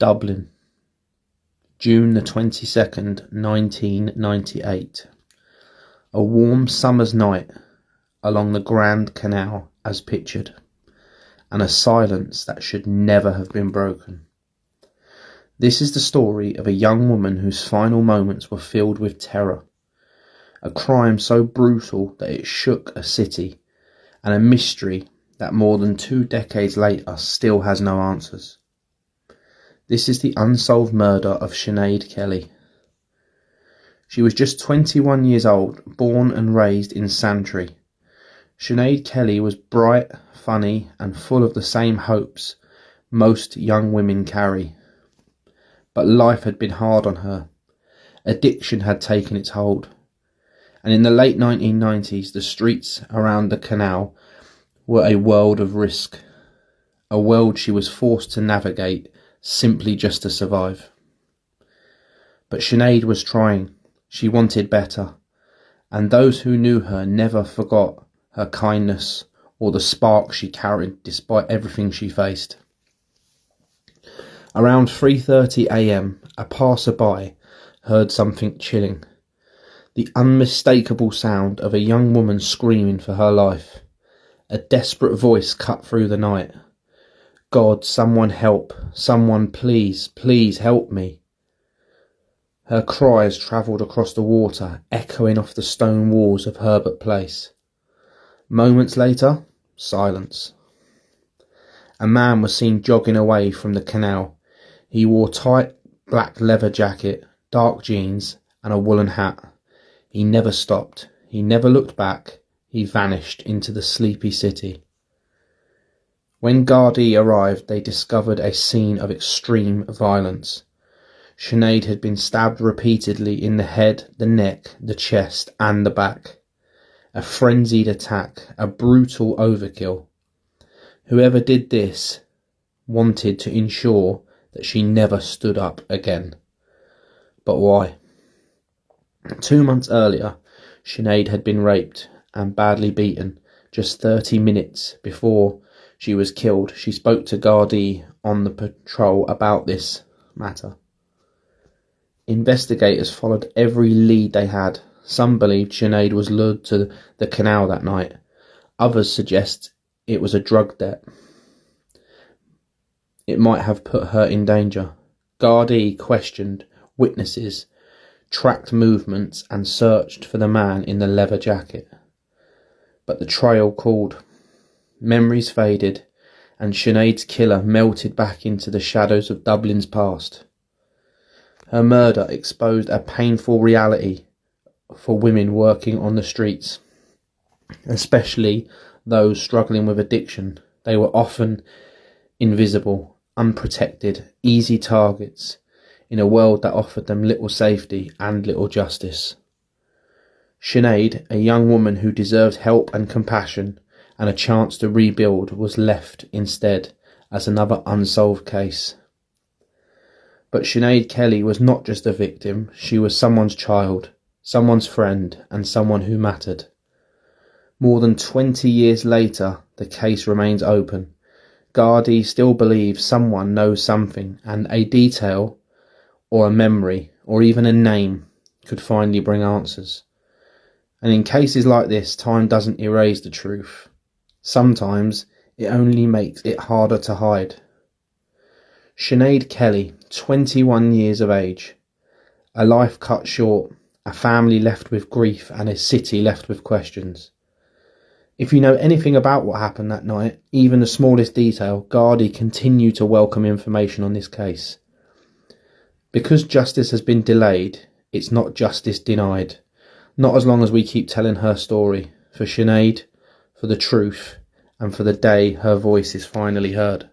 Dublin, June the 22nd, 1998. A warm summer's night along the Grand Canal as pictured, and a silence that should never have been broken. This is the story of a young woman whose final moments were filled with terror, a crime so brutal that it shook a city, and a mystery that more than 2 decades later still has no answers. This is the unsolved murder of Sinéad Kelly. She was just 21 years old, born and raised in Santry. Sinéad Kelly was bright, funny, and full of the same hopes most young women carry. But life had been hard on her. Addiction had taken its hold. And in the late 1990s, the streets around the canal were a world of risk. A world she was forced to navigate simply just to survive. But Sinéad was trying. She wanted better. And those who knew her never forgot her kindness or the spark she carried despite everything she faced. Around 3:30 a.m, a passerby heard something chilling. The unmistakable sound of a young woman screaming for her life. A desperate voice cut through the night. God, someone help, someone please, please help me. Her cries travelled across the water, echoing off the stone walls of Herbert Place. Moments later, silence. A man was seen jogging away from the canal. He wore tight black leather jacket, dark jeans, and a woolen hat. He never stopped. He never looked back. He vanished into the sleepy city. When Gardaí arrived, they discovered a scene of extreme violence. Sinéad had been stabbed repeatedly in the head, the neck, the chest, and the back. A frenzied attack, a brutal overkill. Whoever did this wanted to ensure that she never stood up again. But why? 2 months earlier, Sinéad had been raped and badly beaten. Just 30 minutes before she was killed, she spoke to Gardaí on the patrol about this matter. Investigators followed every lead they had. Some believed Sinéad was lured to the canal that night. Others suggest it was a drug debt. It might have put her in danger. Gardaí questioned witnesses, tracked movements, and searched for the man in the leather jacket. But the trail called. Memories faded, and Sinéad's killer melted back into the shadows of Dublin's past. Her murder exposed a painful reality for women working on the streets, especially those struggling with addiction. They were often invisible, unprotected, easy targets in a world that offered them little safety and little justice. Sinéad, a young woman who deserved help and compassion and a chance to rebuild, was left instead as another unsolved case. But Sinéad Kelly was not just a victim, she was someone's child, someone's friend, and someone who mattered. More than 20 years later, the case remains open. Gardaí still believe someone knows something, and a detail, or a memory, or even a name could finally bring answers. And in cases like this, time doesn't erase the truth. Sometimes it only makes it harder to hide. Sinéad Kelly, 21 years of age. A life cut short, a family left with grief, and a city left with questions. If you know anything about what happened that night, even the smallest detail, Gardaí continue to welcome information on this case. Because justice has been delayed, it's not justice denied. Not as long as we keep telling her story. For Sinéad, for the truth, and for the day her voice is finally heard.